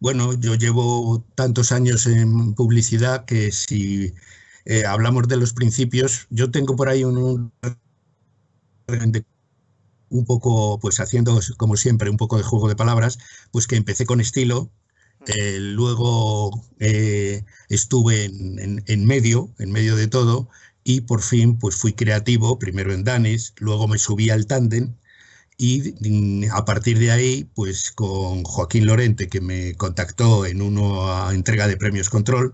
Bueno, yo llevo tantos años en publicidad que si hablamos de los principios, yo tengo por ahí un poco, pues haciendo como siempre un poco de juego de palabras, pues que empecé con estilo, luego estuve en medio de todo, y por fin pues fui creativo, primero en Danis, luego me subí al tándem y a partir de ahí, pues con Joaquín Lorente, que me contactó en una entrega de premios Control,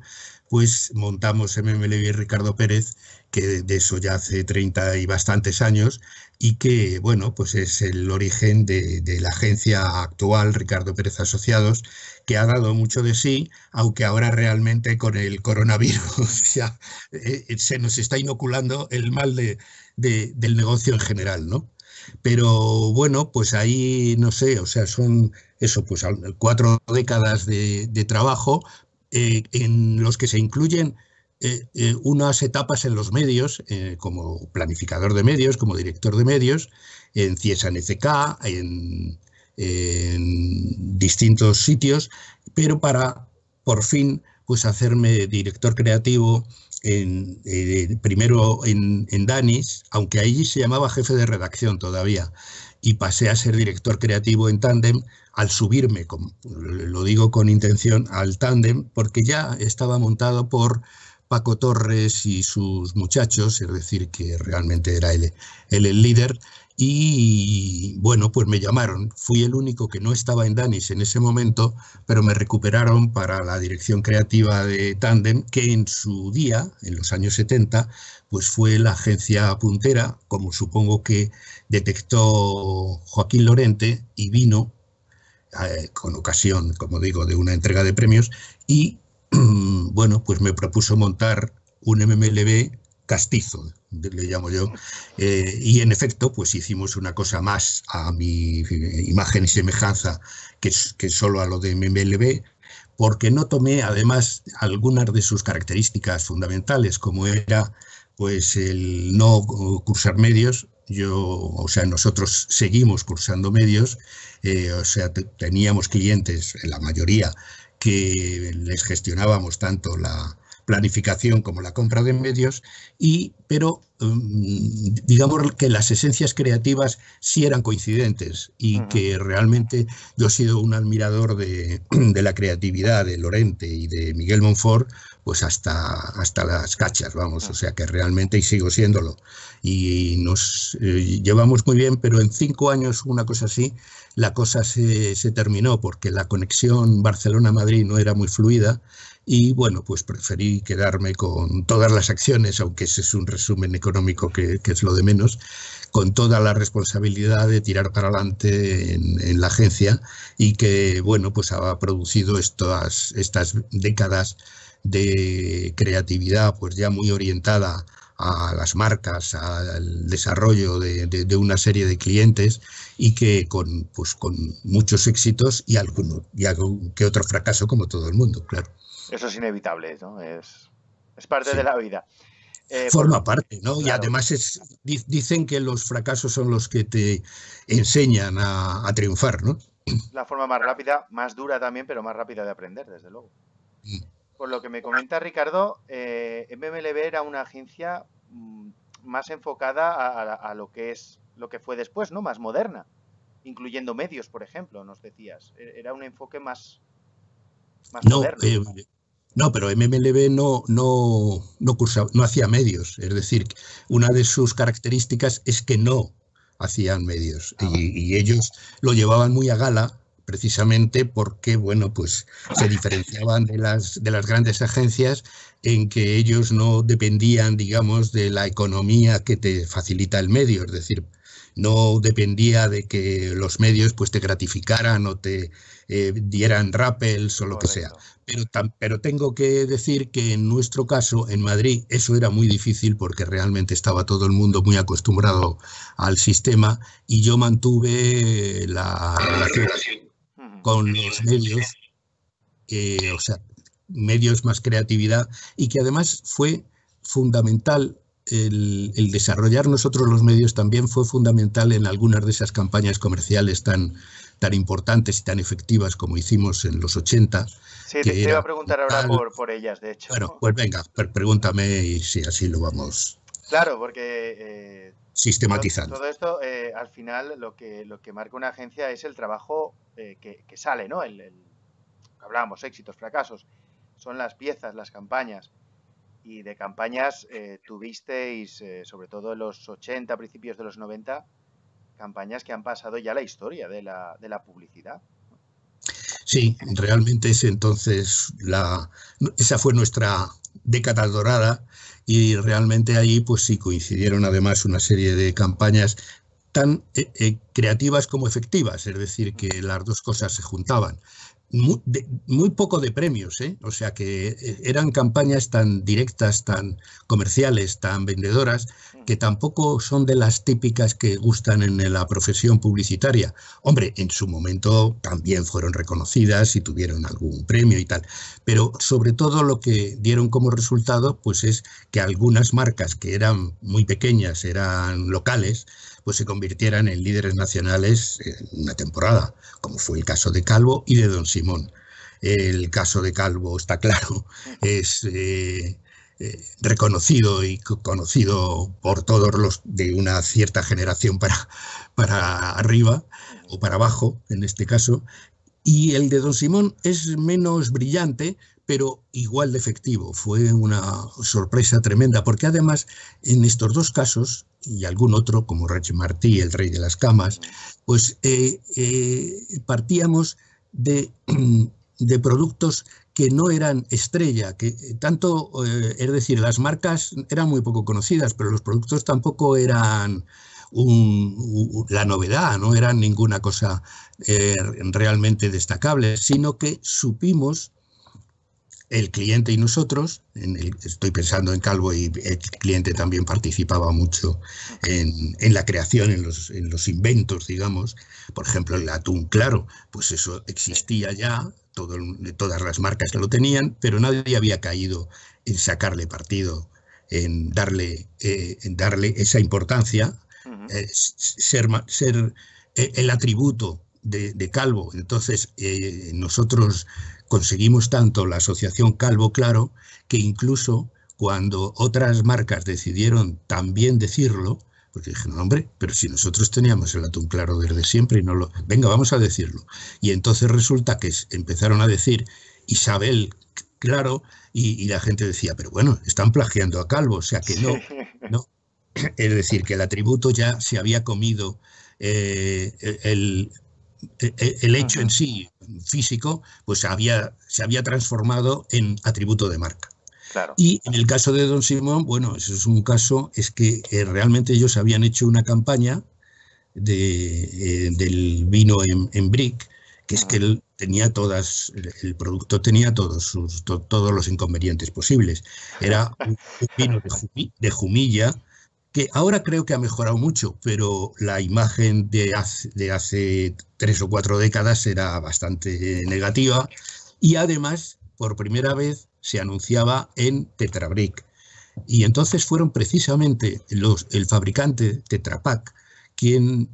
pues montamos MMLB y Ricardo Pérez, que de eso ya hace 30 y bastantes años, y que, bueno, pues es el origen de la agencia actual, Ricardo Pérez Asociados, que ha dado mucho de sí, aunque ahora realmente con el coronavirus ya se nos está inoculando el mal del negocio en general, ¿no? Pero bueno, pues ahí no sé, o sea, son eso, pues 4 décadas de trabajo en los que se incluyen unas etapas en los medios, como planificador de medios, como director de medios, en CIESA NCK, en distintos sitios, pero para por fin pues hacerme director creativo primero en Danis, aunque allí se llamaba jefe de redacción todavía, y pasé a ser director creativo en Tandem al subirme, lo digo con intención, al Tandem, porque ya estaba montado por Paco Torres y sus muchachos, es decir, que realmente era él el líder. Y bueno, pues me llamaron. Fui el único que no estaba en Danis en ese momento, pero me recuperaron para la dirección creativa de Tandem, que en su día, en los años 70, pues fue la agencia puntera, como supongo que detectó Joaquín Lorente y vino con ocasión, como digo, de una entrega de premios y bueno, pues me propuso montar un MMLB castizo, le llamo yo, y en efecto, pues hicimos una cosa más a mi imagen y semejanza que solo a lo de MMLB, porque no tomé además algunas de sus características fundamentales, como era pues el no cursar medios. O sea, nosotros seguimos cursando medios, o sea, teníamos clientes, la mayoría, que les gestionábamos tanto la planificación como la compra de medios, pero digamos que las esencias creativas sí eran coincidentes y que realmente yo he sido un admirador de la creatividad de Lorente y de Miguel Monfort, pues hasta las cachas, vamos, o sea que realmente y sigo siéndolo. Y nos llevamos muy bien, pero en 5 años, una cosa así, la cosa se terminó porque la conexión Barcelona-Madrid no era muy fluida y bueno, pues preferí quedarme con todas las acciones, aunque ese es un resumen económico que es lo de menos, con toda la responsabilidad de tirar para adelante en la agencia y que bueno, pues ha producido estas décadas de creatividad pues ya muy orientada a las marcas, al desarrollo de una serie de clientes y que pues, con muchos éxitos y algún que otro fracaso como todo el mundo, claro. Eso es inevitable, ¿no? Es parte de Sí. la vida. Forma parte, ¿no? Y Claro. además dicen que los fracasos son los que te enseñan a triunfar, ¿no? La forma más rápida, más dura también, pero más rápida de aprender, desde luego. Por lo que me comenta Ricardo, MMLB era una agencia más enfocada a lo que fue después, ¿no? Más moderna, incluyendo medios, por ejemplo, nos decías. Era un enfoque más No, moderno. no, pero MMLB no hacía medios. Es decir, una de sus características es que no hacían medios. Y ellos lo llevaban muy a gala, precisamente porque, bueno, pues se diferenciaban de las grandes agencias en que ellos no dependían, digamos, de la economía que te facilita el medio. Es decir, no dependía de que los medios pues te gratificaran o te dieran rappels o lo que sea. Pero tengo que decir que en nuestro caso, en Madrid, eso era muy difícil porque realmente estaba todo el mundo muy acostumbrado al sistema y yo mantuve la relación con los medios, o sea, medios más creatividad, y que además fue fundamental. El desarrollar nosotros los medios también fue fundamental en algunas de esas campañas comerciales tan tan importantes y tan efectivas como hicimos en los 80. Sí, te iba a preguntar ahora por ellas, de hecho. Bueno, pues venga, pregúntame y si así lo vamos. Claro, porque sistematizando. Todo esto, al final, lo que marca una agencia es el trabajo que sale, ¿no? Hablábamos, éxitos, fracasos, son las piezas, las campañas. Y de campañas tuvisteis, sobre todo en los 80, principios de los 90, campañas que han pasado ya la historia de la publicidad. Sí, realmente esa fue nuestra década dorada, y realmente ahí pues sí coincidieron además una serie de campañas tan creativas como efectivas, es decir, que las dos cosas se juntaban. Muy poco de premios, o sea que eran campañas tan directas, tan comerciales, tan vendedoras, que tampoco son de las típicas que gustan en la profesión publicitaria. Hombre, en su momento también fueron reconocidas y tuvieron algún premio y tal, pero sobre todo lo que dieron como resultado pues es que algunas marcas que eran muy pequeñas, eran locales, pues se convirtieran en líderes nacionales en una temporada, como fue el caso de Calvo y de Don Simón. El caso de Calvo, está claro, es reconocido y conocido por todos los de una cierta generación para arriba, o para abajo, en este caso, y el de Don Simón es menos brillante, pero igual de efectivo. Fue una sorpresa tremenda, porque además en estos dos casos, y algún otro, como Reg Martí, el rey de las camas, pues partíamos de productos que no eran estrella, que tanto, es decir, las marcas eran muy poco conocidas, pero los productos tampoco eran la novedad, no eran ninguna cosa realmente destacable, sino que supimos, el cliente y nosotros, estoy pensando en Calvo, y el cliente también participaba mucho en la creación, en los inventos, digamos. Por ejemplo, el atún claro, pues eso existía ya, todas las marcas que lo tenían, pero nadie había caído en sacarle partido, en darle esa importancia, ser el atributo de Calvo. Entonces, nosotros conseguimos tanto la asociación Calvo Claro, que incluso cuando otras marcas decidieron también decirlo, porque dijeron, hombre, pero si nosotros teníamos el atún claro desde siempre y no lo... Venga, vamos a decirlo. Y entonces resulta que empezaron a decir Isabel Claro, y la gente decía, pero bueno, están plagiando a Calvo, o sea que no. Es decir, que el atributo ya se había comido el hecho en sí físico, pues se había transformado en atributo de marca. Claro. Y en el caso de Don Simón, bueno, eso es un caso, es que realmente ellos habían hecho una campaña del vino en Brick, que es que él tenía el producto tenía todos los inconvenientes posibles. Era un vino de Jumilla, que ahora creo que ha mejorado mucho, pero la imagen de hace 3 o 4 décadas era bastante negativa, y además, por primera vez, se anunciaba en Tetra Brick. Y entonces fueron precisamente el fabricante Tetra Pak quien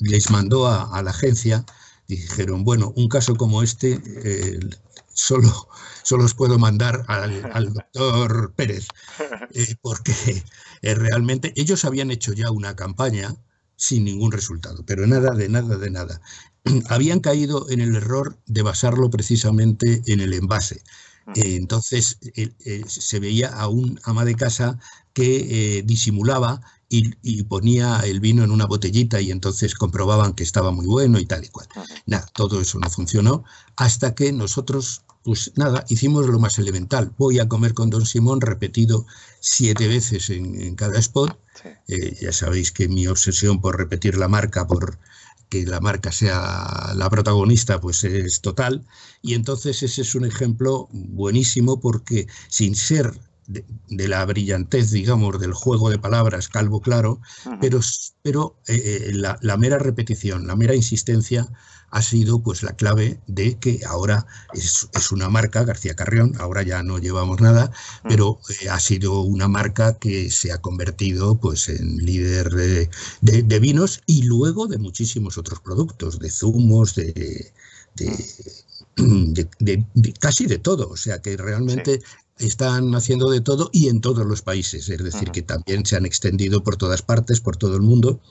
les mandó a la agencia, y dijeron, bueno, un caso como este solo os puedo mandar al doctor Pérez, porque realmente ellos habían hecho ya una campaña sin ningún resultado, pero nada de nada. Habían caído en el error de basarlo precisamente en el envase. Entonces se veía a un ama de casa que disimulaba y ponía el vino en una botellita, y entonces comprobaban que estaba muy bueno y tal y cual. Nada, todo eso no funcionó, hasta que nosotros, pues nada, hicimos lo más elemental. Voy a comer con Don Simón, repetido 7 veces en cada spot. Ya sabéis que mi obsesión por repetir la marca, por que la marca sea la protagonista, pues es total. Y entonces ese es un ejemplo buenísimo, porque sin ser de la brillantez, digamos, del juego de palabras Calvo Claro, pero la mera repetición, la mera insistencia ha sido pues la clave de que ahora es una marca, García Carrión, ahora ya no llevamos nada, pero ha sido una marca que se ha convertido pues en líder de vinos y luego de muchísimos otros productos, de zumos, de casi de todo, o sea que realmente están haciendo de todo y en todos los países, es decir, que también se han extendido por todas partes, por todo el mundo,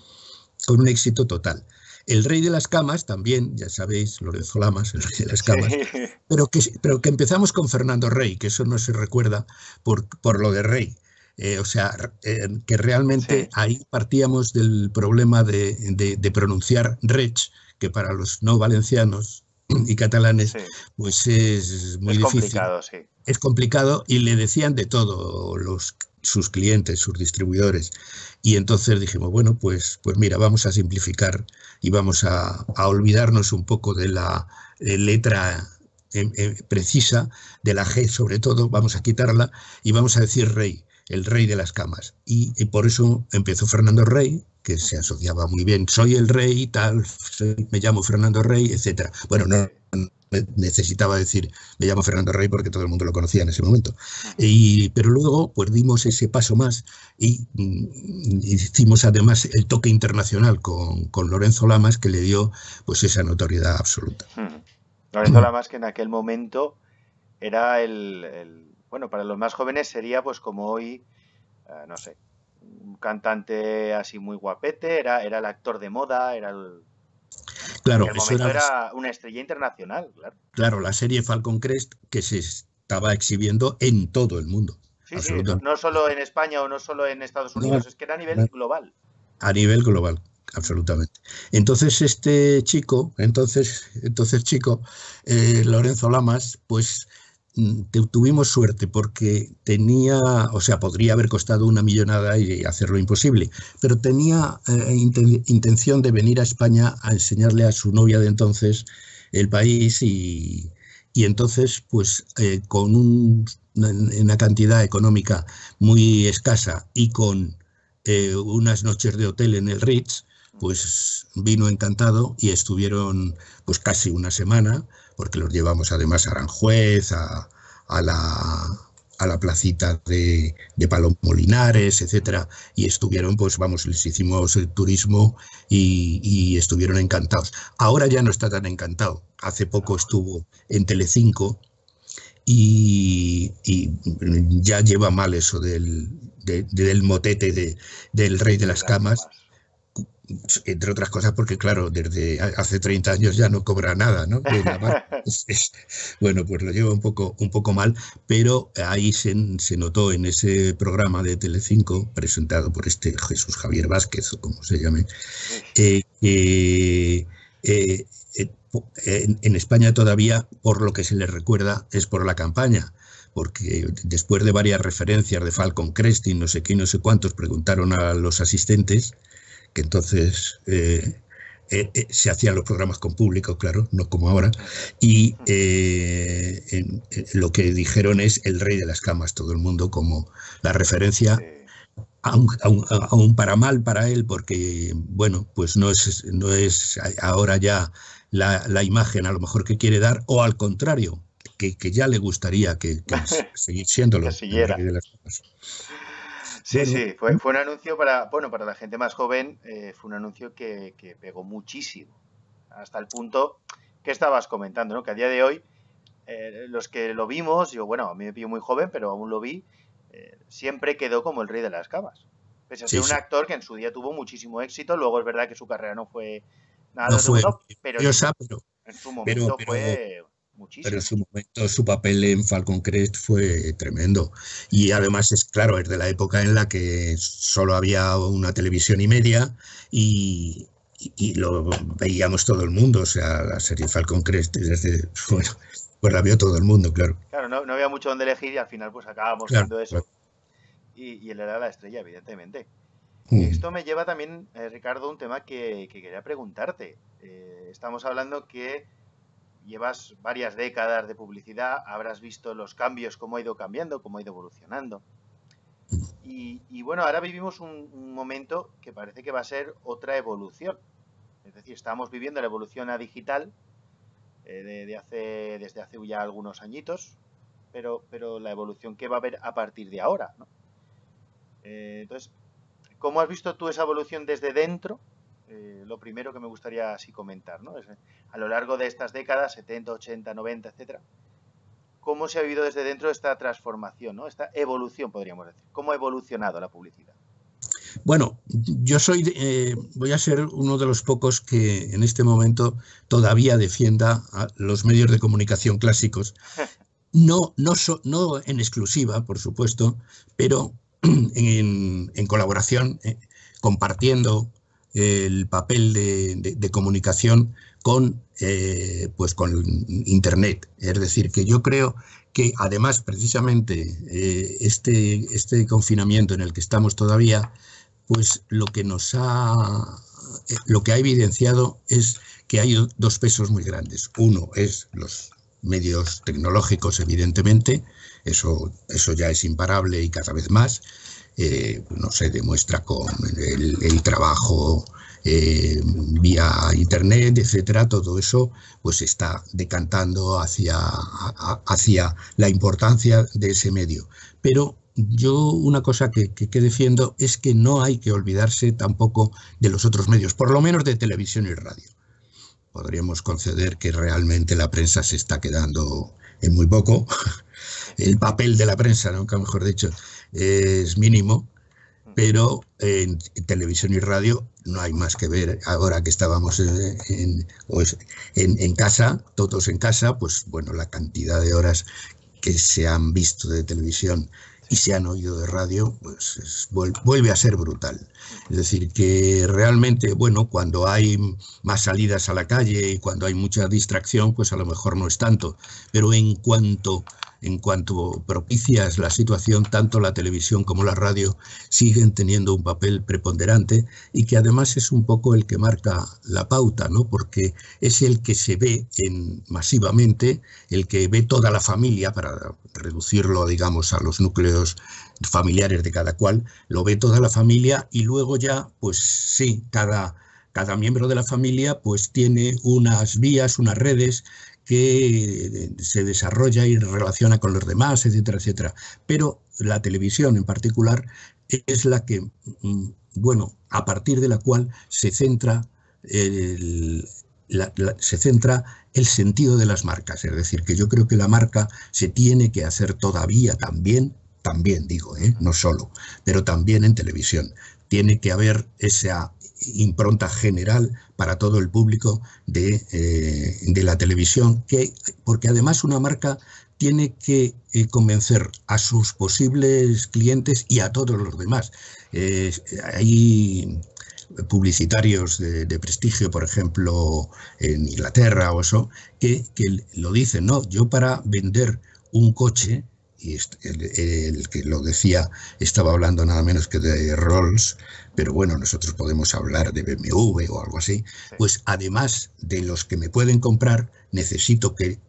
con un éxito total. El rey de las camas también, ya sabéis, Lorenzo Lamas, el rey de las camas, pero que empezamos con Fernando Rey, que eso no se recuerda por lo de Rey. Que realmente ahí partíamos del problema de pronunciar Reg, que para los no valencianos y catalanes pues es muy difícil. Complicado, es complicado y le decían de todo sus clientes, sus distribuidores. Y entonces dijimos, bueno, pues mira, vamos a simplificar y vamos a olvidarnos un poco de la letra precisa, de la G sobre todo, vamos a quitarla y vamos a decir Rey, el rey de las camas. Y por eso empezó Fernando Rey, que se asociaba muy bien, soy el rey, tal, me llamo Fernando Rey, etcétera. Bueno, no necesitaba decir me llamo Fernando Rey porque todo el mundo lo conocía en ese momento. Pero luego pues dimos ese paso más y hicimos además el toque internacional con Lorenzo Lamas, que le dio pues esa notoriedad absoluta. Lorenzo Lamas, que en aquel momento era bueno, para los más jóvenes sería pues como hoy, no sé, un cantante así muy guapete, era el actor de moda, era el... Claro, en el momento era una estrella internacional, claro. Claro, la serie Falcon Crest que se estaba exhibiendo en todo el mundo. Sí, no solo en España o no solo en Estados Unidos, es que era a nivel global. A nivel global, absolutamente. Entonces este chico, Lorenzo Lamas, pues tuvimos suerte porque podría haber costado una millonada y hacerlo imposible, pero tenía intención de venir a España a enseñarle a su novia de entonces el país y entonces pues con una cantidad económica muy escasa y con unas noches de hotel en el Ritz, pues vino encantado y estuvieron pues casi una semana, porque los llevamos además a Aranjuez, a la placita de Palomolinares, etcétera, y estuvieron, pues vamos, les hicimos el turismo y estuvieron encantados. Ahora ya no está tan encantado. Hace poco estuvo en Telecinco y ya lleva mal eso del motete del rey de las camas, entre otras cosas porque, claro, desde hace 30 años ya no cobra nada, ¿no? Bueno, pues lo lleva un poco mal, pero ahí se notó en ese programa de Telecinco, presentado por este Jesús Javier Vázquez, o como se llame, en España todavía, por lo que se les recuerda, es por la campaña, porque después de varias referencias de Falcon Crest y no sé qué y no sé cuántos, preguntaron a los asistentes, que entonces se hacían los programas con público, claro, no como ahora, y lo que dijeron es el rey de las camas, todo el mundo como la referencia, aún para mal para él, porque, bueno, pues no es ahora ya la imagen a lo mejor que quiere dar, o al contrario, que ya le gustaría que seguir siéndolo. Que siguiera. El rey de las camas. Sí, fue un anuncio para la gente más joven, fue un anuncio que pegó muchísimo, hasta el punto que estabas comentando, ¿no? Que a día de hoy, los que lo vimos, a mí me pilló muy joven, pero aún lo vi, siempre quedó como el rey de las camas. Pese a ser un actor que en su día tuvo muchísimo éxito, luego es verdad que su carrera no fue nada de bueno, pero en su momento fue... muchísimo. Pero en su momento su papel en Falcon Crest fue tremendo. Y además es de la época en la que solo había una televisión y media y lo veíamos todo el mundo. O sea, la serie Falcon Crest pues la vio todo el mundo, claro. Claro, no había mucho donde elegir y al final pues acabamos viendo eso. Claro. Y él era la estrella, evidentemente. Esto me lleva también, Ricardo, a un tema que quería preguntarte. Estamos hablando que llevas varias décadas de publicidad, habrás visto los cambios, cómo ha ido cambiando, cómo ha ido evolucionando. Y bueno, ahora vivimos un momento que parece que va a ser otra evolución. Es decir, estamos viviendo la evolución a digital desde hace ya algunos añitos, pero la evolución que va a haber a partir de ahora, ¿no? Entonces, ¿cómo has visto tú esa evolución desde dentro? Lo primero que me gustaría así comentar, ¿no? Es, a lo largo de estas décadas, 70, 80, 90, etcétera, ¿cómo se ha vivido desde dentro esta transformación, ¿no? Esta evolución, podríamos decir? ¿Cómo ha evolucionado la publicidad? Bueno, yo voy a ser uno de los pocos que en este momento todavía defienda a los medios de comunicación clásicos. No en exclusiva, por supuesto, pero en colaboración, compartiendo el papel de comunicación con Internet. Es decir, que yo creo que además precisamente este confinamiento en el que estamos todavía, pues lo que ha evidenciado es que hay dos pesos muy grandes. Uno es los medios tecnológicos, evidentemente, eso ya es imparable y cada vez más. No se demuestra con el trabajo vía internet, etcétera. Todo eso pues está decantando hacia la importancia de ese medio. Pero yo una cosa que defiendo es que no hay que olvidarse tampoco de los otros medios, por lo menos de televisión y radio. Podríamos conceder que realmente la prensa se está quedando en muy poco. El papel de la prensa, nunca mejor dicho, es mínimo, pero en televisión y radio no hay más que ver. Ahora que estábamos en casa, todos en casa, pues bueno, la cantidad de horas que se han visto de televisión y se han oído de radio, pues vuelve a ser brutal. Es decir, que realmente, bueno, cuando hay más salidas a la calle y cuando hay mucha distracción, pues a lo mejor no es tanto. Pero en cuanto propicias la situación, tanto la televisión como la radio siguen teniendo un papel preponderante y que además es un poco el que marca la pauta, ¿no? Porque es el que se ve masivamente, el que ve toda la familia, para reducirlo, digamos, a los núcleos familiares de cada cual, lo ve toda la familia y luego ya, pues sí, cada miembro de la familia pues tiene unas vías, unas redes que se desarrolla y relaciona con los demás, etcétera, etcétera. Pero la televisión en particular es la que, bueno, a partir de la cual se centra el sentido de las marcas. Es decir, que yo creo que la marca se tiene que hacer todavía también digo, no solo, pero también en televisión. Tiene que haber esa impronta general para todo el público de la televisión, porque además una marca tiene que convencer a sus posibles clientes y a todos los demás. Hay publicitarios de prestigio, por ejemplo, en Inglaterra o eso, que lo dicen, ¿no? Yo para vender un coche, y el que lo decía estaba hablando nada menos que de Rolls, pero bueno, nosotros podemos hablar de BMW o algo así, pues además de los que me pueden comprar, necesito que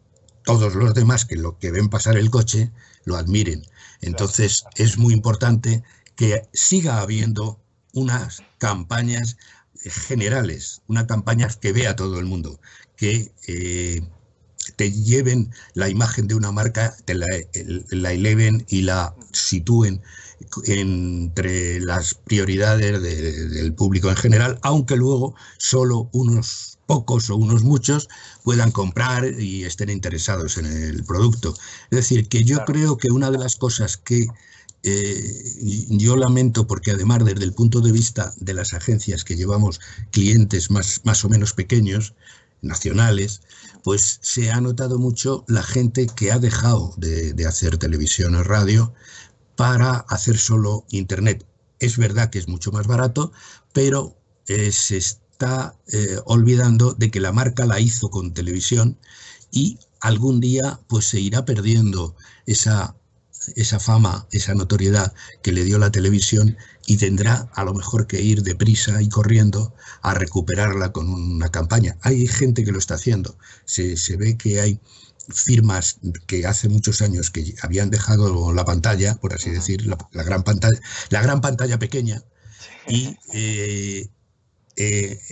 todos los demás que ven pasar el coche lo admiren. Entonces es muy importante que siga habiendo unas campañas generales, unas campañas que vea todo el mundo, que te lleven la imagen de una marca, te la eleven y la sitúen entre las prioridades del público en general, aunque luego solo unos pocos o unos muchos puedan comprar y estén interesados en el producto. Es decir, que yo creo que una de las cosas que yo lamento, porque además desde el punto de vista de las agencias que llevamos clientes más o menos pequeños, nacionales, pues se ha notado mucho la gente que ha dejado de hacer televisión o radio para hacer solo internet. Es verdad que es mucho más barato, pero se está olvidando de que la marca la hizo con televisión y algún día pues se irá perdiendo esa fama, esa notoriedad que le dio la televisión y tendrá a lo mejor que ir deprisa y corriendo a recuperarla con una campaña. Hay gente que lo está haciendo. Se ve que hay firmas que hace muchos años que habían dejado la pantalla, por así decir, la gran pantalla pequeña, y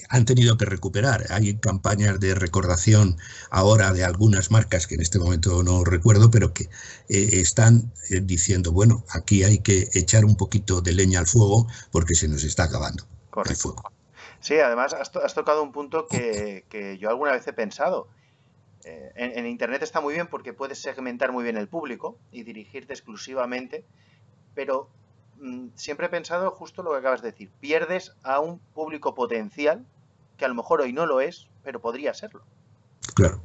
han tenido que recuperar. Hay campañas de recordación ahora de algunas marcas que en este momento no recuerdo, pero que están diciendo, bueno, aquí hay que echar un poquito de leña al fuego porque se nos está acabando el fuego. Sí, además has tocado un punto que yo alguna vez he pensado. En Internet está muy bien porque puedes segmentar muy bien el público y dirigirte exclusivamente, pero siempre he pensado justo lo que acabas de decir. Pierdes a un público potencial que a lo mejor hoy no lo es, pero podría serlo. Claro.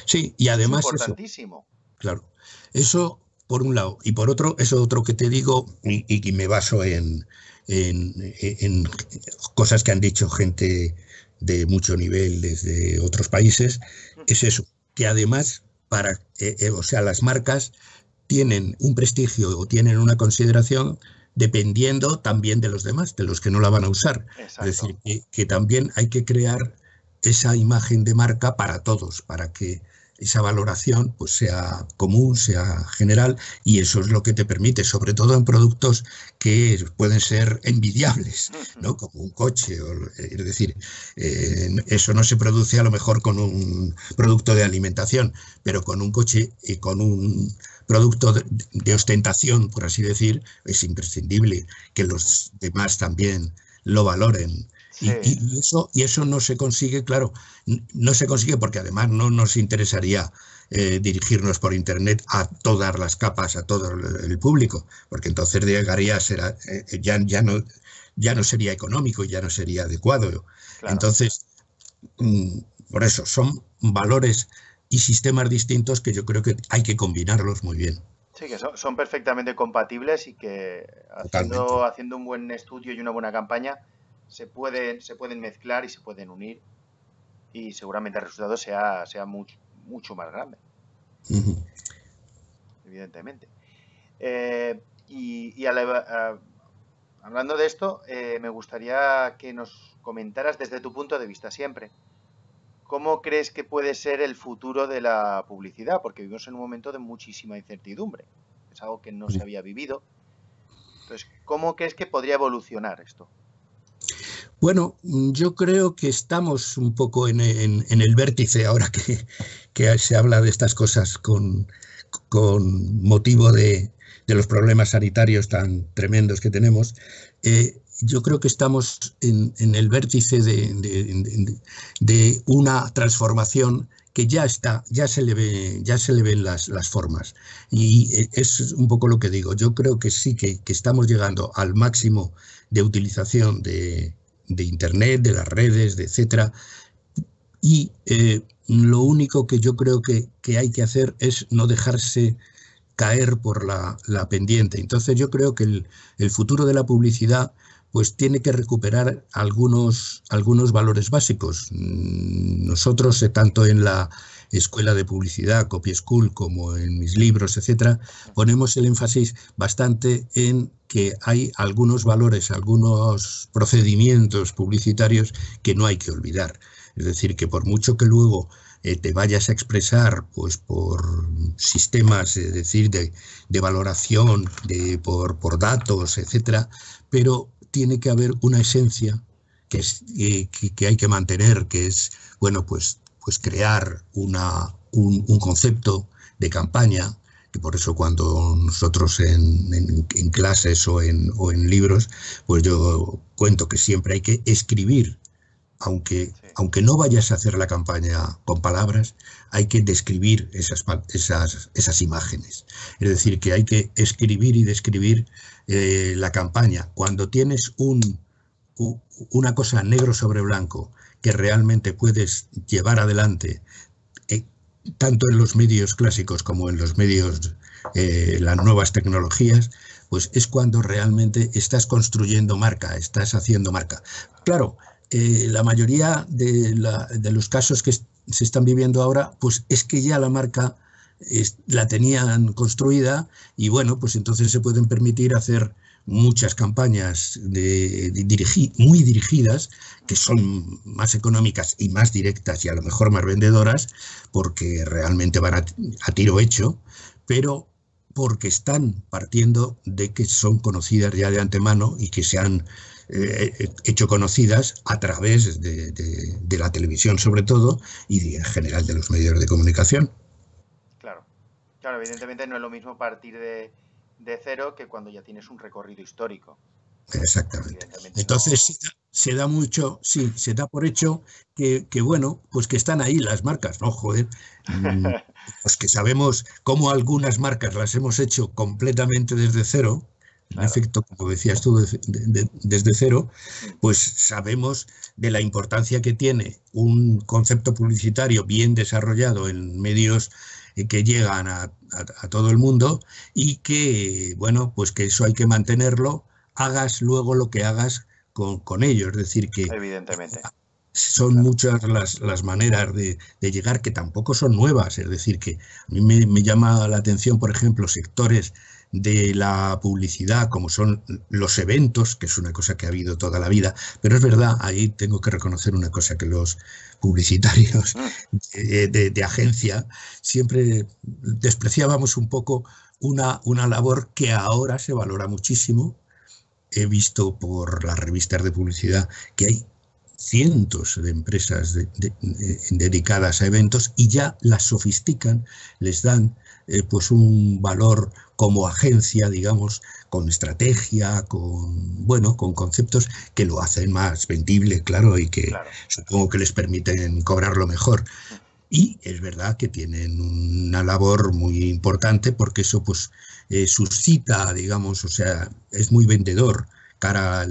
Sí, y además es importantísimo. Eso, claro. Eso por un lado. Y por otro, eso otro que te digo, y me baso en cosas que han dicho gente de mucho nivel desde otros países, es eso, que además o sea, las marcas tienen un prestigio o tienen una consideración dependiendo también de los demás, de los que no la van a usar. Exacto. Es decir, que también hay que crear esa imagen de marca para todos, para que esa valoración pues sea común, sea general, y eso es lo que te permite, sobre todo en productos que pueden ser envidiables, ¿no? Como un coche, es decir, eso no se produce a lo mejor con un producto de alimentación, pero con un coche y con un producto de ostentación, por así decir, es imprescindible que los demás también lo valoren. Sí. Y eso no se consigue, claro, no se consigue porque además no nos interesaría dirigirnos por Internet a todas las capas, a todo el público, porque entonces llegaría a ser, ya no sería económico, ya no sería adecuado. Claro. Entonces, por eso, son valores y sistemas distintos que yo creo que hay que combinarlos muy bien. Sí, que son perfectamente compatibles y que haciendo un buen estudio y una buena campaña se pueden mezclar y se pueden unir y seguramente el resultado sea mucho más grande. Evidentemente. Hablando de esto, me gustaría que nos comentaras desde tu punto de vista siempre. ¿Cómo crees que puede ser el futuro de la publicidad? Porque vivimos en un momento de muchísima incertidumbre. Es algo que no se había vivido. Entonces, ¿cómo crees que podría evolucionar esto? Bueno, yo creo que estamos un poco en el vértice ahora que se habla de estas cosas con motivo de los problemas sanitarios tan tremendos que tenemos. Yo creo que estamos en el vértice de una transformación que ya se le ven las formas. Y es un poco lo que digo. Yo creo que sí que estamos llegando al máximo de utilización de Internet, de las redes, etcétera. Y lo único que yo creo que hay que hacer es no dejarse caer por la pendiente. Entonces yo creo que el futuro de la publicidad pues tiene que recuperar algunos valores básicos. Nosotros, tanto en la escuela de publicidad, Copy School, como en mis libros, etcétera, ponemos el énfasis bastante en que hay algunos valores, algunos procedimientos publicitarios que no hay que olvidar. Es decir, que por mucho que luego te vayas a expresar pues por sistemas, es decir, de valoración, por datos, etcétera, pero tiene que haber una esencia que hay que mantener, que es, bueno, pues crear un concepto de campaña, que por eso cuando nosotros en clases o en libros, pues yo cuento que siempre hay que escribir, aunque no vayas a hacer la campaña con palabras, hay que describir esas imágenes. Es decir, que hay que escribir y describir la campaña. Cuando tienes una cosa negro sobre blanco que realmente puedes llevar adelante, tanto en los medios clásicos como en los medios, las nuevas tecnologías, pues es cuando realmente estás construyendo marca, estás haciendo marca. Claro, la mayoría de los casos que se están viviendo ahora, pues es que ya la marca la tenían construida y bueno, pues entonces se pueden permitir hacer muchas campañas muy dirigidas, que son más económicas y más directas y a lo mejor más vendedoras, porque realmente van a tiro hecho, pero porque están partiendo de que son conocidas ya de antemano y que se han hecho conocidas a través de la televisión sobre todo y en general de los medios de comunicación. Claro, claro, evidentemente no es lo mismo partir de cero que cuando ya tienes un recorrido histórico. Exactamente. Entonces se da mucho, sí, se da por hecho que bueno, pues que están ahí las marcas, ¿no? Joder, pues que sabemos cómo algunas marcas las hemos hecho completamente desde cero, en efecto, como decías tú, desde cero, pues sabemos de la importancia que tiene un concepto publicitario bien desarrollado en medios que llegan a todo el mundo y que, bueno, pues que eso hay que mantenerlo, hagas luego lo que hagas con ello. Es decir, que evidentemente son muchas las maneras de llegar, que tampoco son nuevas. Es decir, que a mí me llama la atención, por ejemplo, sectores de la publicidad, como son los eventos, que es una cosa que ha habido toda la vida, pero es verdad, ahí tengo que reconocer una cosa, que los publicitarios de agencia siempre despreciábamos un poco una labor que ahora se valora muchísimo. He visto por las revistas de publicidad que hay cientos de empresas dedicadas a eventos y ya las sofistican, les dan pues un valor como agencia, digamos, con estrategia, con conceptos que lo hacen más vendible, claro, y que supongo que les permiten cobrarlo mejor. Y es verdad que tienen una labor muy importante porque eso pues suscita, digamos, o sea, es muy vendedor cara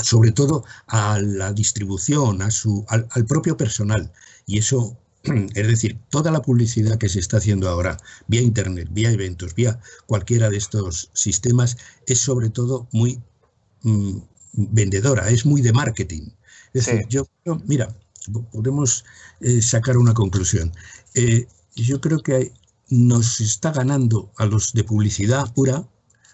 sobre todo a la distribución, al propio personal. Y eso, es decir, toda la publicidad que se está haciendo ahora, vía Internet, vía eventos, vía cualquiera de estos sistemas, es sobre todo muy vendedora, es muy de marketing. Es decir, yo, mira, podemos sacar una conclusión. Yo creo que nos está ganando a los de publicidad pura,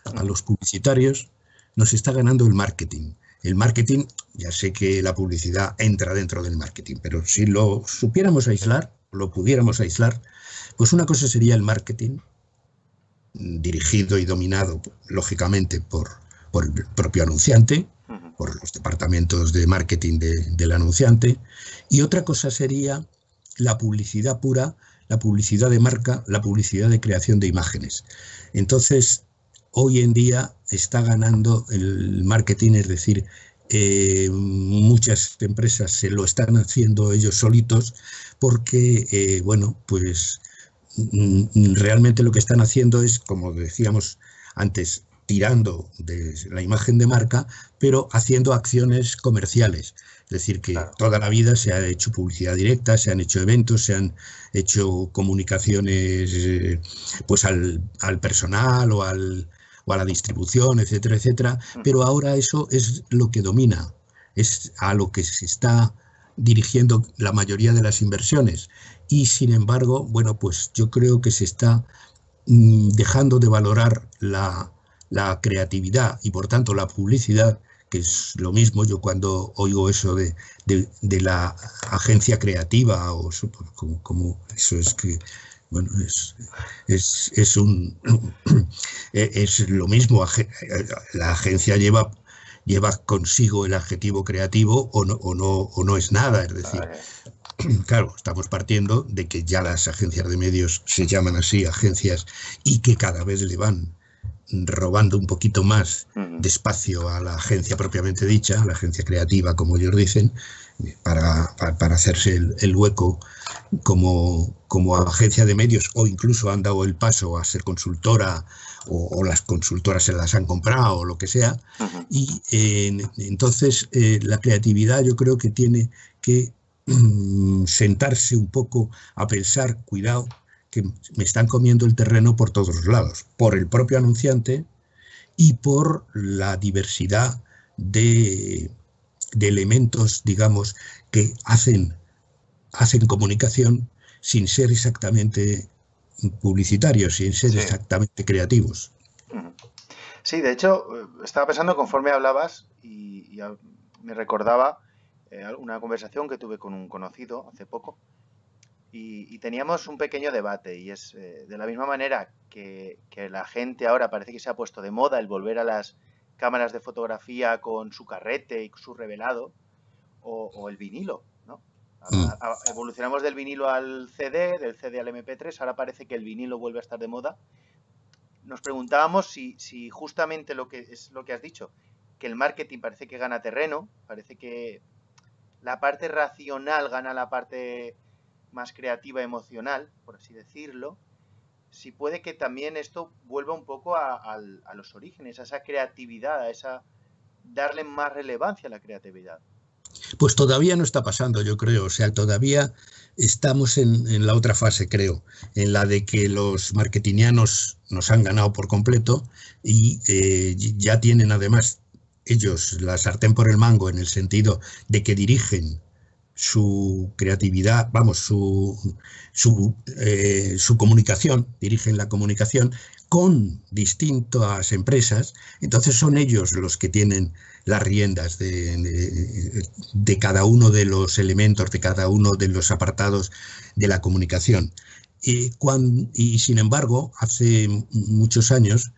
a los publicitarios, nos está ganando el marketing. El marketing, ya sé que la publicidad entra dentro del marketing, pero si lo supiéramos aislar, lo pudiéramos aislar, pues una cosa sería el marketing, dirigido y dominado, lógicamente, por el propio anunciante, por los departamentos de marketing del anunciante, y otra cosa sería la publicidad pura, la publicidad de marca, la publicidad de creación de imágenes. Entonces, hoy en día está ganando el marketing, es decir, muchas empresas se lo están haciendo ellos solitos porque, bueno, pues realmente lo que están haciendo es, como decíamos antes, tirando de la imagen de marca, pero haciendo acciones comerciales. Es decir, que toda la vida se ha hecho publicidad directa, se han hecho eventos, se han hecho comunicaciones pues al personal o a la distribución, etcétera, etcétera, pero ahora eso es lo que domina, es a lo que se está dirigiendo la mayoría de las inversiones. Y sin embargo, bueno, pues yo creo que se está dejando de valorar la creatividad y por tanto la publicidad, que es lo mismo. Yo cuando oigo eso de la agencia creativa, o como eso es que, bueno, es lo mismo. La agencia lleva consigo el adjetivo creativo o no es nada. Es decir, claro, estamos partiendo de que ya las agencias de medios se llaman así, agencias, y que cada vez le van robando un poquito más de espacio a la agencia propiamente dicha, a la agencia creativa, como ellos dicen, para hacerse el hueco como agencia de medios, o incluso han dado el paso a ser consultora, o las consultoras se las han comprado, o lo que sea. Y entonces la creatividad yo creo que tiene que sentarse un poco a pensar, cuidado, que me están comiendo el terreno por todos los lados, por el propio anunciante y por la diversidad de elementos, digamos, que hacen comunicación sin ser exactamente publicitarios, sin ser exactamente creativos. Sí, de hecho, estaba pensando conforme hablabas y me recordaba una conversación que tuve con un conocido hace poco. Y teníamos un pequeño debate, y es de la misma manera que la gente ahora parece que se ha puesto de moda el volver a las cámaras de fotografía con su carrete y su revelado, o el vinilo, ¿no? Evolucionamos del vinilo al CD, del CD al MP3, ahora parece que el vinilo vuelve a estar de moda. Nos preguntábamos si justamente lo que has dicho, que el marketing parece que gana terreno, parece que la parte racional gana la parte más creativa, emocional, por así decirlo. Si puede que también esto vuelva un poco a los orígenes, a esa creatividad, darle más relevancia a la creatividad. Pues todavía no está pasando, yo creo. O sea, todavía estamos en la otra fase, creo, en la de que los marketingianos nos han ganado por completo y ya tienen además ellos la sartén por el mango, en el sentido de que dirigen su creatividad, vamos, su comunicación, dirigen la comunicación con distintas empresas. Entonces son ellos los que tienen las riendas de cada uno de los elementos, de cada uno de los apartados de la comunicación. Y sin embargo, hace muchos años,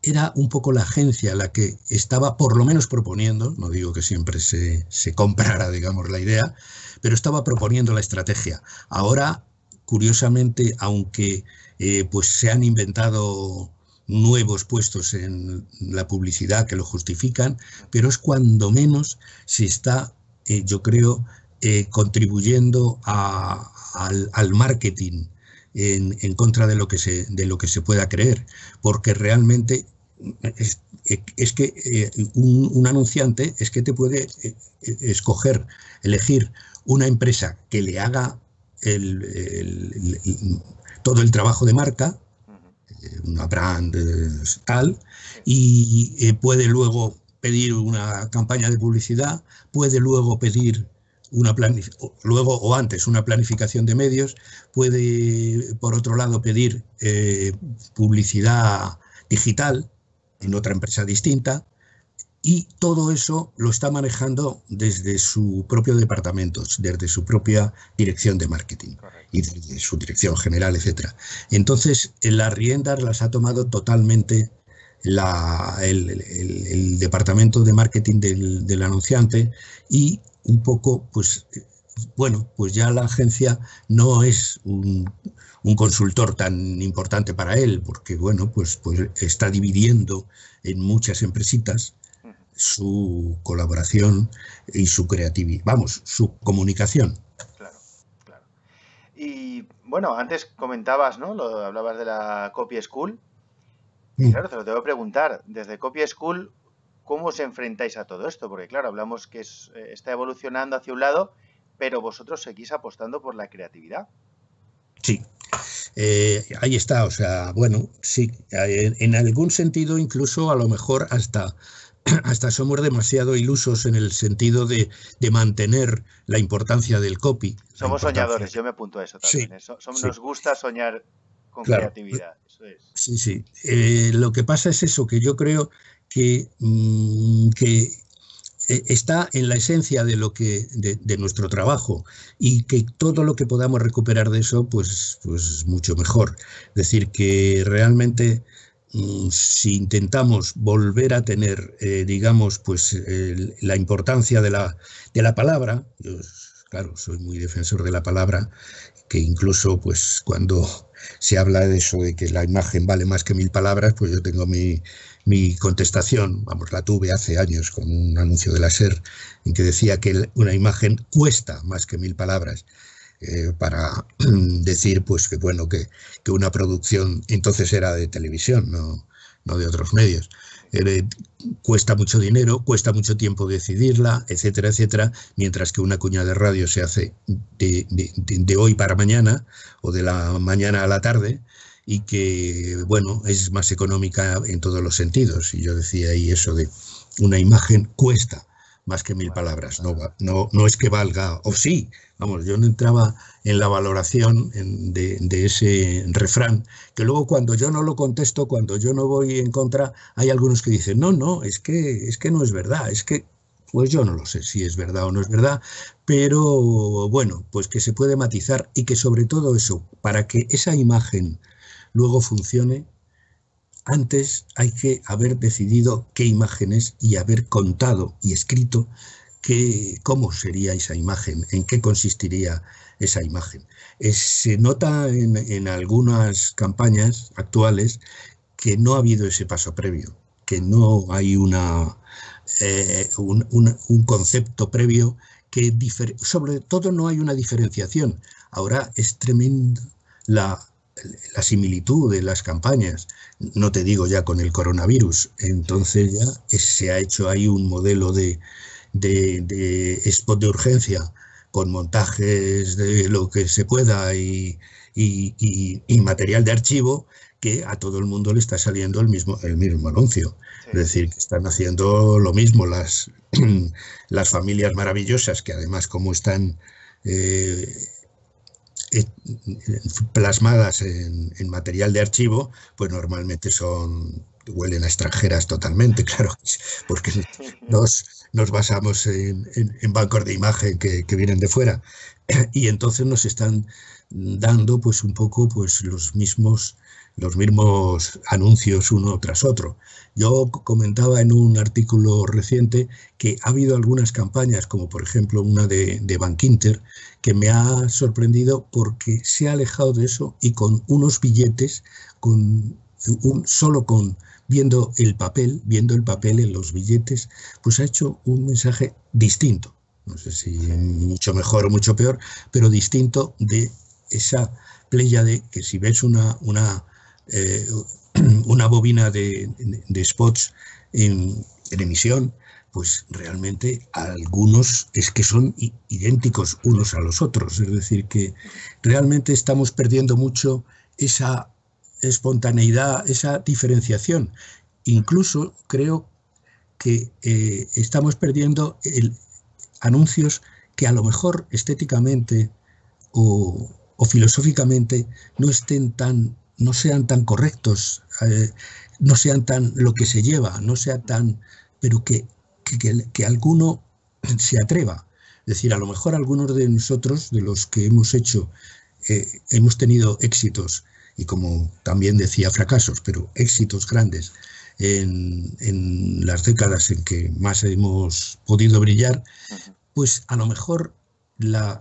era un poco la agencia la que estaba por lo menos proponiendo, no digo que siempre se comprara, digamos, la idea, pero estaba proponiendo la estrategia. Ahora, curiosamente, aunque pues se han inventado nuevos puestos en la publicidad que lo justifican, pero es cuando menos se está, yo creo, contribuyendo al marketing en contra de lo que se pueda creer, porque realmente es que un anunciante es que te puede elegir una empresa que le haga todo el trabajo de marca, una brand tal, y puede luego pedir una campaña de publicidad, puede luego pedir una planificación de medios, puede por otro lado pedir publicidad digital en otra empresa distinta, y todo eso lo está manejando desde su propio departamento, desde su propia dirección de marketing. Correcto. Y desde su dirección general, etcétera. Entonces, las riendas las ha tomado totalmente el departamento de marketing del anunciante, y un poco, pues, bueno, pues ya la agencia no es un consultor tan importante para él, porque, bueno, pues está dividiendo en muchas empresitas su colaboración y su creatividad, vamos, su comunicación. Claro, claro. Y, bueno, antes comentabas, ¿no? Hablabas de la Copy School. Y claro, te lo tengo que preguntar, desde Copy School, ¿cómo os enfrentáis a todo esto? Porque, claro, hablamos que está evolucionando hacia un lado, pero vosotros seguís apostando por la creatividad. Sí, ahí está, o sea, bueno, sí, en algún sentido incluso a lo mejor hasta somos demasiado ilusos en el sentido de mantener la importancia del copy. Somos soñadores, yo me apunto a eso también. Sí, nos gusta soñar con creatividad. Eso es. Sí, sí. Lo que pasa es eso, que yo creo que está en la esencia de nuestro trabajo, y que todo lo que podamos recuperar de eso, pues mucho mejor. Es decir, que realmente si intentamos volver a tener, digamos, pues la importancia de la palabra, yo, claro, soy muy defensor de la palabra, que incluso pues cuando se habla de eso, de que la imagen vale más que 1000 palabras, pues yo tengo mi contestación, vamos, la tuve hace años con un anuncio de la SER en que decía que una imagen cuesta más que 1000 palabras. Para decir pues que bueno, que una producción entonces era de televisión, no de otros medios. Cuesta mucho dinero, cuesta mucho tiempo decidirla, etcétera, etcétera, mientras que una cuña de radio se hace de hoy para mañana, o de la mañana a la tarde, y que, bueno, es más económica en todos los sentidos. Y yo decía ahí eso de una imagen cuesta más que 1000 palabras, no es que valga, o sí, vamos, yo no entraba en la valoración de ese refrán, que luego cuando yo no lo contesto, cuando yo no voy en contra, hay algunos que dicen, no, es que no es verdad, es que, pues yo no lo sé si es verdad o no es verdad, pero bueno, pues que se puede matizar, y que sobre todo eso, para que esa imagen luego funcione, antes hay que haber decidido qué imágenes y haber contado y escrito cómo sería esa imagen, en qué consistiría esa imagen. Se nota en algunas campañas actuales que no ha habido ese paso previo, que no hay un concepto previo, sobre todo no hay una diferenciación. Ahora es tremenda la similitud de las campañas, no te digo ya con el coronavirus, entonces ya se ha hecho ahí un modelo de spot de urgencia con montajes de lo que se pueda y material de archivo, que a todo el mundo le está saliendo el mismo anuncio. Sí. Es decir, que están haciendo lo mismo las familias maravillosas, que además como están plasmadas en material de archivo, pues normalmente huelen a extranjeras totalmente, claro, porque nos basamos en bancos de imagen que vienen de fuera, y entonces nos están dando pues un poco pues los mismos anuncios uno tras otro. Yo comentaba en un artículo reciente que ha habido algunas campañas, como por ejemplo una de Bankinter, que me ha sorprendido porque se ha alejado de eso y con unos billetes, solo viendo el papel en los billetes, pues ha hecho un mensaje distinto. No sé si mucho mejor o mucho peor, pero distinto de esa pléyade que si ves una bobina de spots en emisión, pues realmente algunos es que son idénticos unos a los otros. Es decir, que realmente estamos perdiendo mucho esa espontaneidad, esa diferenciación. Incluso creo que estamos perdiendo anuncios que a lo mejor estéticamente o filosóficamente no sean tan correctos, no sean tan lo que se lleva, no sea tan, pero que alguno se atreva. Es decir, a lo mejor algunos de nosotros, de los que hemos tenido éxitos, y como también decía fracasos, pero éxitos grandes en las décadas en que más hemos podido brillar, pues a lo mejor lo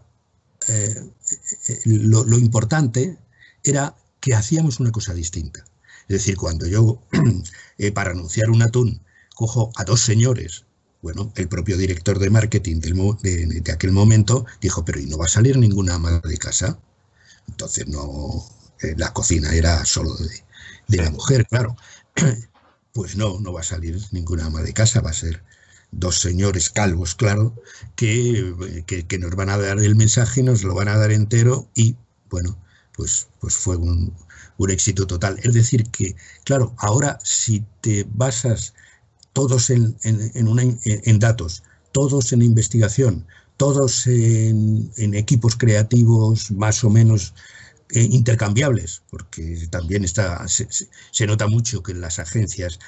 importante era que hacíamos una cosa distinta. Es decir, cuando yo, para anunciar un atún, cojo a dos señores, bueno, el propio director de marketing de aquel momento dijo, pero ¿y no va a salir ninguna ama de casa? Entonces la cocina era solo de la mujer, claro. Pues no va a salir ninguna ama de casa, va a ser dos señores calvos, claro, que nos van a dar el mensaje, nos lo van a dar entero y, bueno, pues fue un éxito total. Es decir que, claro, ahora si te basas todos en datos, todos en investigación, todos en equipos creativos más o menos intercambiables, porque también se nota mucho que las agencias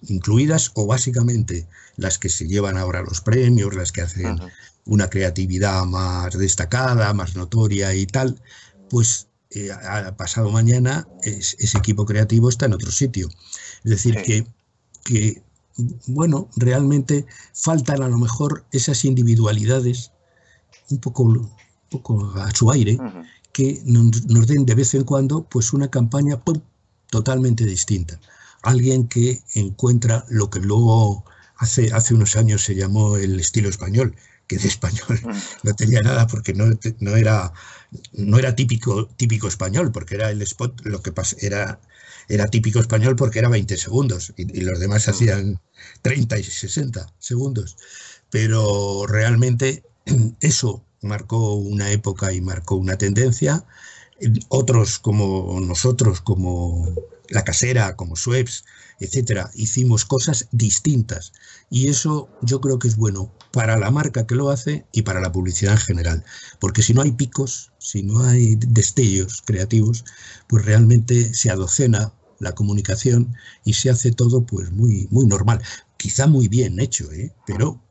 incluidas o básicamente las que se llevan ahora los premios, las que hacen una creatividad más destacada, más notoria y tal, pues pasado mañana ese equipo creativo está en otro sitio. Es decir, que bueno, realmente faltan a lo mejor esas individualidades un poco a su aire, que nos den de vez en cuando pues una campaña totalmente distinta. Alguien que encuentra lo que luego hace unos años se llamó el estilo español, que de español no tenía nada porque no era típico español, porque era el spot, lo que pasa era típico español porque era 20 segundos y los demás hacían 30 y 60 segundos. Pero realmente eso marcó una época y marcó una tendencia. Otros como nosotros, como La Casera, como Schweppes, etcétera, hicimos cosas distintas. Y eso yo creo que es bueno para la marca que lo hace y para la publicidad en general. Porque si no hay picos, si no hay destellos creativos, pues realmente se adocena la comunicación y se hace todo pues muy normal. Quizá muy bien hecho, pero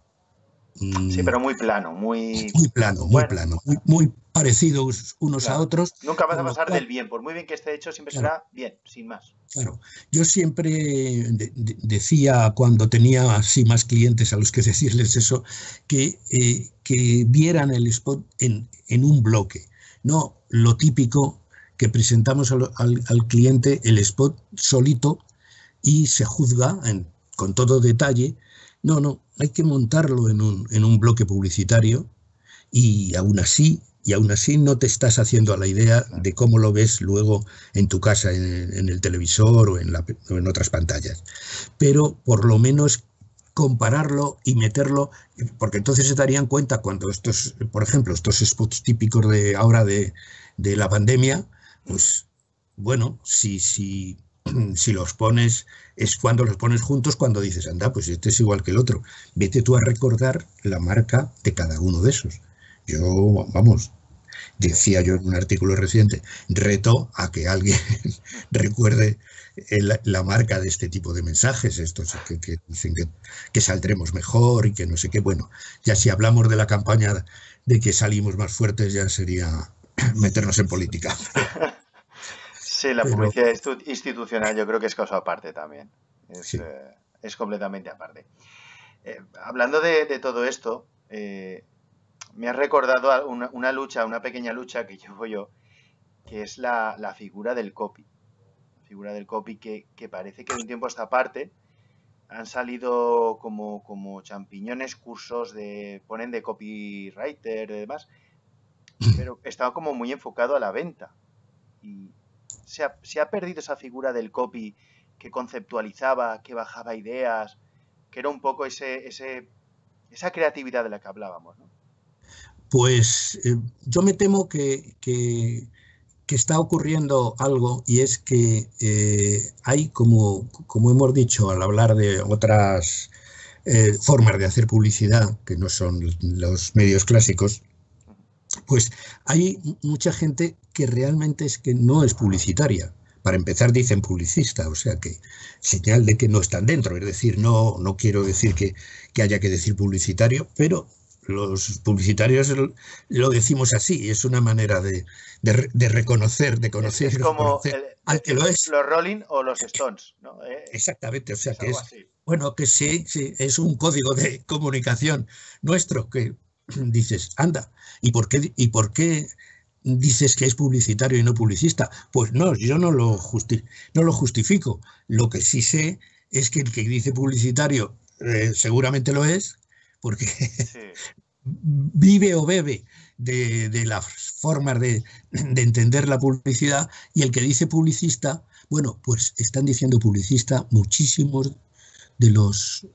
Sí, pero muy plano, muy plano, bueno, muy parecidos unos claro, a otros. nunca vas a pasar del bien, por muy bien que esté hecho, siempre Claro, será bien, sin más. claro. Yo siempre decía cuando tenía así más clientes a los que decirles eso, que vieran el spot en un bloque, no lo típico que presentamos al cliente el spot solito y se juzga con todo detalle. No, hay que montarlo en un bloque publicitario y aún así no te estás haciendo a la idea de cómo lo ves luego en tu casa, en el televisor o en otras pantallas. Pero por lo menos compararlo y meterlo, porque entonces se darían cuenta cuando estos, por ejemplo, estos spots típicos de ahora de la pandemia, pues bueno, si los pones, es cuando los pones juntos cuando dices, anda, pues este es igual que el otro. Vete tú a recordar la marca de cada uno de esos. Yo, vamos, decía yo en un artículo reciente, reto a que alguien recuerde la marca de este tipo de mensajes, estos que dicen que saldremos mejor y que no sé qué. Bueno, ya si hablamos de la campaña de que salimos más fuertes, ya sería meternos en política. Sí, la publicidad institucional yo creo que es cosa aparte también. Sí. Es completamente aparte. Hablando de todo esto, me has recordado una lucha, una pequeña lucha que llevo yo, que es la figura del copy. La figura del copy que parece que de un tiempo a esta parte han salido como champiñones cursos ponen de copywriter y demás, pero estaba como muy enfocado a la venta. Y se ha perdido esa figura del copy que conceptualizaba, que bajaba ideas, que era un poco esa creatividad de la que hablábamos, ¿no? Pues yo me temo que está ocurriendo algo, y es que hay, como hemos dicho al hablar de otras formas de hacer publicidad, que no son los medios clásicos, pues hay mucha gente que realmente es que no es publicitaria. Para empezar dicen publicista, o sea que señal de que no están dentro. Es decir, no quiero decir que haya que decir publicitario, pero los publicitarios lo decimos así, es una manera de reconocer, de conocer. Es como al que lo es. Los Rolling o los Stones, ¿no? Exactamente, o sea que es, así. bueno, que sí, es un código de comunicación nuestro que dices, anda, ¿y por qué dices que es publicitario y no publicista? Pues no, yo no lo justifico. Lo que sí sé es que el que dice publicitario seguramente lo es, porque sí. Vive o bebe de las formas de entender la publicidad, y el que dice publicista, bueno, pues están diciendo publicista muchísimos de los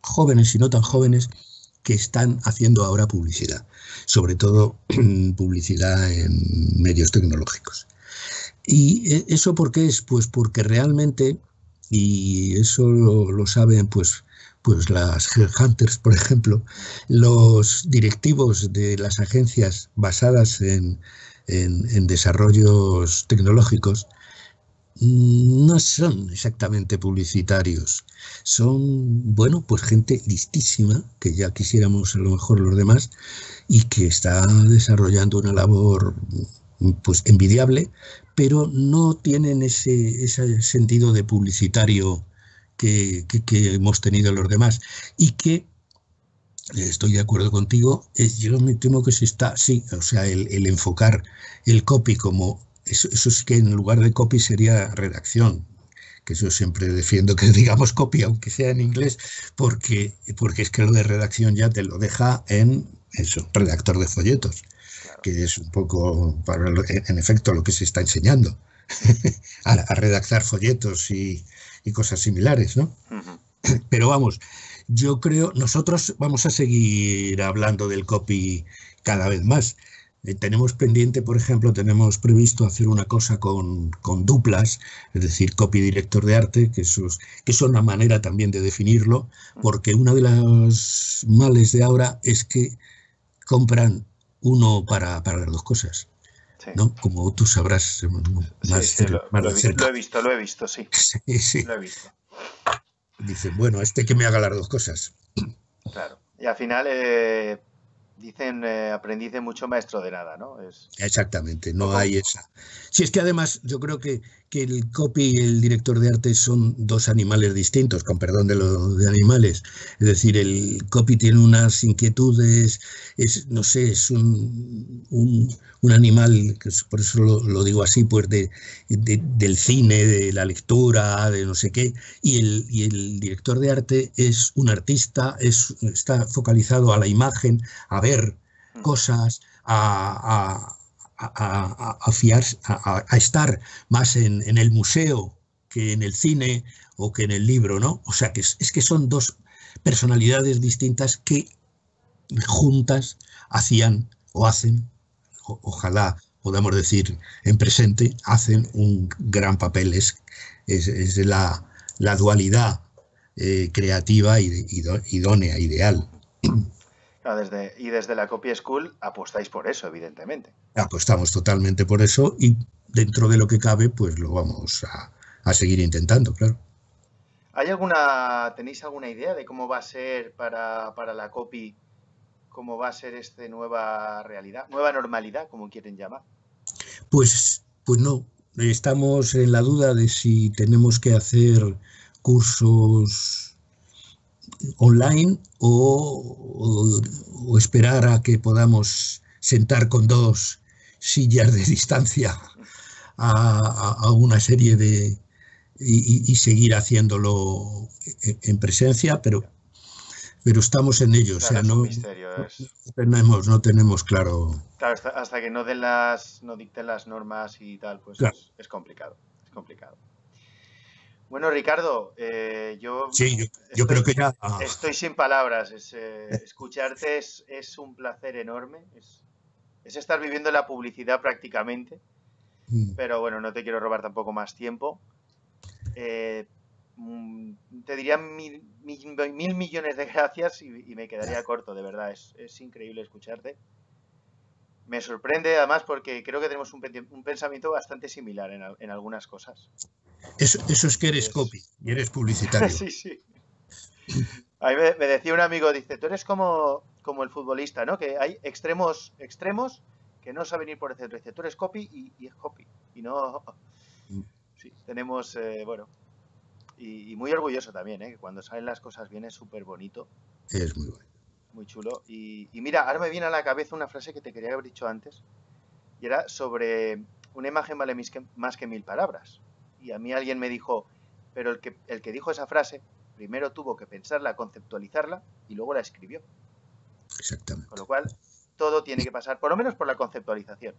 jóvenes y no tan jóvenes que están haciendo ahora publicidad, sobre todo publicidad en medios tecnológicos. ¿Y eso por qué es? Pues porque realmente, y eso lo saben pues las headhunters, por ejemplo, los directivos de las agencias basadas en desarrollos tecnológicos no son exactamente publicitarios, son, bueno, pues gente listísima, que ya quisiéramos a lo mejor los demás, y que está desarrollando una labor pues envidiable, pero no tienen ese sentido de publicitario que hemos tenido los demás, y que estoy de acuerdo contigo, yo me temo que el enfocar el copy como eso es que en lugar de copy sería redacción, que yo siempre defiendo que digamos copy aunque sea en inglés, porque es que lo de redacción ya te lo deja en eso, redactor de folletos, que es un poco, en efecto, lo que se está enseñando a redactar folletos y cosas similares, ¿no? Uh-huh. Pero vamos, yo creo, nosotros vamos a seguir hablando del copy cada vez más. Tenemos pendiente, por ejemplo, tenemos previsto hacer una cosa con duplas, es decir, copy director de arte, que es una manera también de definirlo, porque una de las males de ahora es que compran uno para las dos cosas, sí. ¿No? Como tú sabrás más, sí, lo he visto, sí. Sí. Lo he visto. Dicen, bueno, que me haga las dos cosas. Claro. Y al final dicen aprendiz de mucho, maestro de nada, ¿no? Exactamente, no hay esa. Si es que además yo creo que el copy y el director de arte son dos animales distintos, con perdón de lo de animales. Es decir, el copy tiene unas inquietudes, no sé, es un animal, que por eso lo digo así, pues del cine, de la lectura, de no sé qué, y el director de arte es un artista, está focalizado a la imagen, a ver cosas, a estar más en el museo que en el cine o que en el libro, ¿no? O sea, que es que son dos personalidades distintas que juntas hacían o hacen, ojalá podamos decir en presente, hacen un gran papel. Es la dualidad creativa idónea, ideal. Claro, desde la Copy School apostáis por eso, evidentemente. Apostamos totalmente por eso y dentro de lo que cabe, pues lo vamos a seguir intentando, claro. ¿Tenéis alguna idea de cómo va a ser para la Copy, cómo va a ser esta nueva realidad, nueva normalidad, como quieren llamar? Pues no, estamos en la duda de si tenemos que hacer cursos online o esperar a que podamos sentar con 2 sillas de distancia a una serie y seguir haciéndolo en presencia, pero estamos en ello. Claro, o sea, no tenemos claro. Claro, hasta que no dicten las normas y tal, pues claro. Es complicado. Bueno, Ricardo, yo creo que ya... Estoy sin palabras. Escucharte es un placer enorme. Es estar viviendo la publicidad prácticamente. Pero bueno, no te quiero robar tampoco más tiempo. Te diría mil millones de gracias y me quedaría corto, de verdad. Es increíble escucharte. Me sorprende además porque creo que tenemos un pensamiento bastante similar en algunas cosas. Eso es que eres copy y eres publicitario. Sí. A mí me decía un amigo, dice, tú eres como el futbolista, ¿no? Que hay extremos que no saben ir por el centro. Dice, tú eres copy y es copy. Y no... Sí, tenemos, bueno... Y muy orgulloso también, que cuando salen las cosas bien es súper bonito. Es muy bueno. Muy chulo. Y mira, ahora me viene a la cabeza una frase que te quería haber dicho antes. Y era sobre una imagen vale más que 1000 palabras. Y a mí alguien me dijo, pero el que dijo esa frase, primero tuvo que pensarla, conceptualizarla y luego la escribió. Exactamente. Con lo cual, todo tiene que pasar, por lo menos por la conceptualización.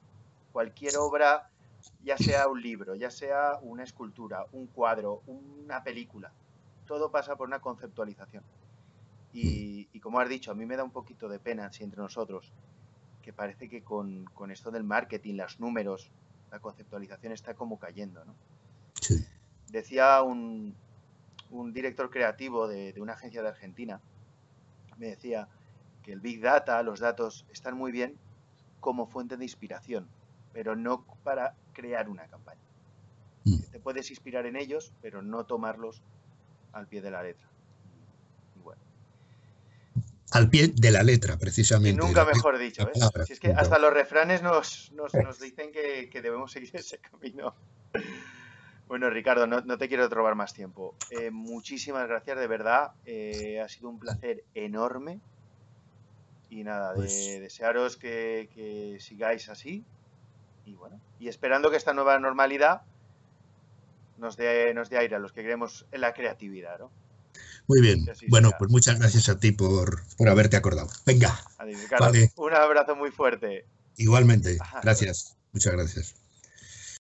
Cualquier obra, ya sea un libro, ya sea una escultura, un cuadro, una película, todo pasa por una conceptualización. Y como has dicho, a mí me da un poquito de pena, si entre nosotros, que parece que con esto del marketing, los números, la conceptualización está como cayendo, ¿no? Sí. Decía un director creativo de una agencia de Argentina, me decía que el Big Data, los datos, están muy bien como fuente de inspiración, pero no para crear una campaña. Te puedes inspirar en ellos, pero no tomarlos al pie de la letra. Y bueno. Al pie de la letra, precisamente. Y nunca mejor dicho, ¿ves? Si es que hasta los refranes nos dicen que debemos seguir ese camino. Bueno, Ricardo, no te quiero robar más tiempo. Muchísimas gracias, de verdad. Ha sido un placer enorme. Y nada, desearos que sigáis así. Y bueno, y esperando que esta nueva normalidad nos dé aire a los que creemos en la creatividad, ¿no? Muy bien. Bueno, pues muchas gracias a ti por haberte acordado. Venga. Adiós, Ricardo. Vale. Un abrazo muy fuerte. Igualmente. Gracias. Muchas gracias.